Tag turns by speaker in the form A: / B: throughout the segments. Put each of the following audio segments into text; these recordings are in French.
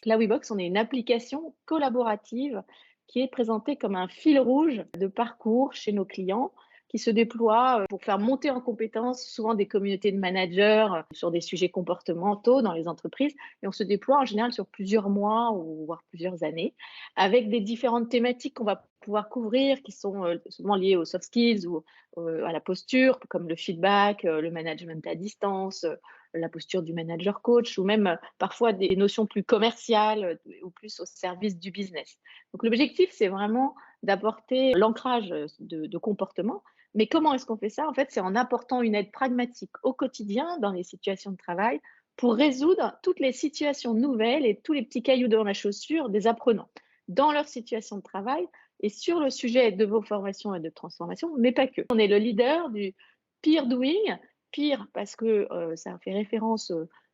A: La Webox, on est une application collaborative qui est présentée comme un fil rouge de parcours chez nos clients, qui se déploie pour faire monter en compétences souvent des communautés de managers sur des sujets comportementaux dans les entreprises. Et on se déploie en général sur plusieurs mois ou voire plusieurs années, avec des différentes thématiques qu'on va pouvoir couvrir, qui sont souvent liées aux soft skills ou à la posture, comme le feedback, le management à distance, la posture du manager coach, ou même parfois des notions plus commerciales ou plus au service du business. Donc l'objectif, c'est vraiment d'apporter l'ancrage de comportement. Mais comment est-ce qu'on fait ça? En fait, c'est en apportant une aide pragmatique au quotidien dans les situations de travail pour résoudre toutes les situations nouvelles et tous les petits cailloux dans la chaussure des apprenants dans leur situation de travail et sur le sujet de vos formations et de transformation, mais pas que. On est le leader du peer doing. Peer parce que ça fait référence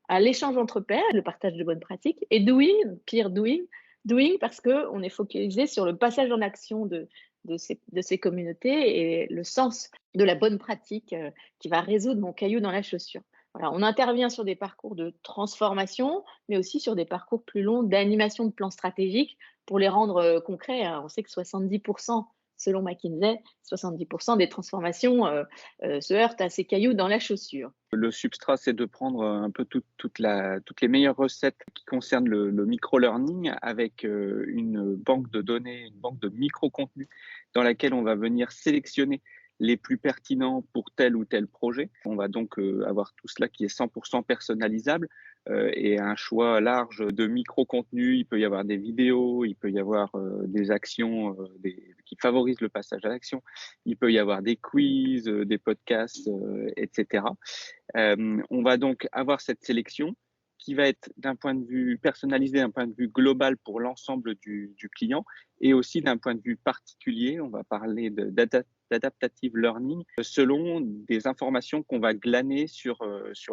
A: à l'échange entre pairs, le partage de bonnes pratiques, et doing, peer doing, doing parce qu'on est focalisé sur le passage en action de ces communautés et le sens de la bonne pratique qui va résoudre mon caillou dans la chaussure. Voilà, on intervient sur des parcours de transformation, mais aussi sur des parcours plus longs d'animation de plans stratégiques pour les rendre concrets, hein. On sait que 70%, selon McKinsey, 70% des transformations se heurtent à ces cailloux dans la chaussure.
B: Le substrat, c'est de prendre un peu toutes les meilleures recettes qui concernent le micro-learning avec une banque de données, une banque de micro-contenus dans laquelle on va venir sélectionner les plus pertinents pour tel ou tel projet. On va donc avoir tout cela qui est 100% personnalisable et un choix large de micro-contenus. Il peut y avoir des vidéos, il peut y avoir des actions qui favorisent le passage à l'action. Il peut y avoir des quiz, des podcasts, etc. On va donc avoir cette sélection qui va être d'un point de vue personnalisé, d'un point de vue global pour l'ensemble du client et aussi d'un point de vue particulier, on va parler d'adaptative learning selon des informations qu'on va glaner sur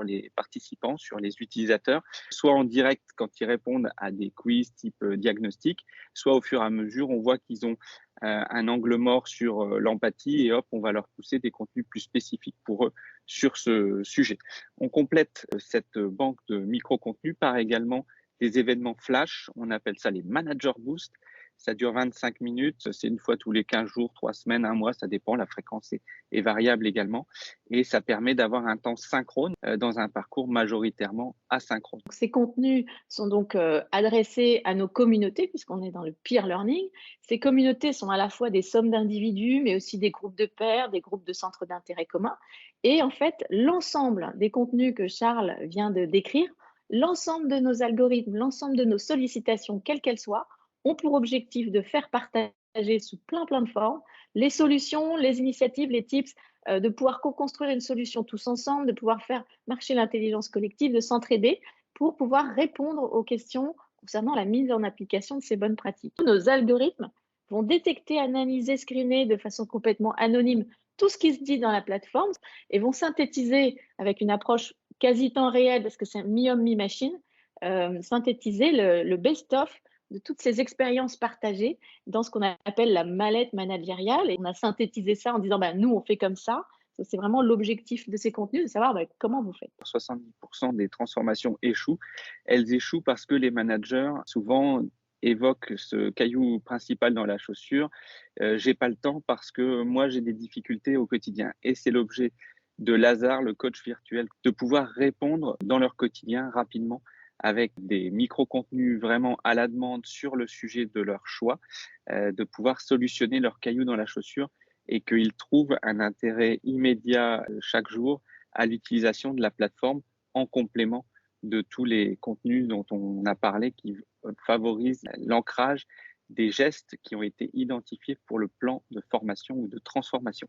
B: les participants, sur les utilisateurs, soit en direct quand ils répondent à des quiz type diagnostic, soit au fur et à mesure, on voit qu'ils ont un angle mort sur l'empathie et hop, on va leur pousser des contenus plus spécifiques pour eux sur ce sujet. On complète cette banque de micro-contenus par également des événements flash, on appelle ça les manager boost. Ça dure 25 minutes, c'est une fois tous les 15 jours, 3 semaines, un mois, ça dépend, la fréquence est variable également. Et ça permet d'avoir un temps synchrone dans un parcours majoritairement asynchrone.
A: Ces contenus sont donc adressés à nos communautés, puisqu'on est dans le peer learning. Ces communautés sont à la fois des sommes d'individus, mais aussi des groupes de pairs, des groupes de centres d'intérêt communs. Et en fait, l'ensemble des contenus que Charles vient de décrire, l'ensemble de nos algorithmes, l'ensemble de nos sollicitations, quelles qu'elles soient, ont pour objectif de faire partager sous plein de formes les solutions, les initiatives, les tips, de pouvoir co-construire une solution tous ensemble, de pouvoir faire marcher l'intelligence collective, de s'entraider pour pouvoir répondre aux questions concernant la mise en application de ces bonnes pratiques. Nos algorithmes vont détecter, analyser, screener de façon complètement anonyme tout ce qui se dit dans la plateforme et vont synthétiser avec une approche quasi temps réel, parce que c'est mi-homme, mi-machine, synthétiser le best-of de toutes ces expériences partagées dans ce qu'on appelle la mallette managériale. Et on a synthétisé ça en disant, bah, nous, on fait comme ça. C'est vraiment l'objectif de ces contenus, de savoir bah, comment vous faites.
B: 70% des transformations échouent. Elles échouent parce que les managers, souvent, évoquent ce caillou principal dans la chaussure. J'ai pas le temps parce que moi, j'ai des difficultés au quotidien. Et c'est l'objet de Lazare, le coach virtuel, de pouvoir répondre dans leur quotidien rapidement avec des micro-contenus vraiment à la demande sur le sujet de leur choix, de pouvoir solutionner leur caillou dans la chaussure et qu'ils trouvent un intérêt immédiat chaque jour à l'utilisation de la plateforme en complément de tous les contenus dont on a parlé qui favorisent l'ancrage des gestes qui ont été identifiés pour le plan de formation ou de transformation.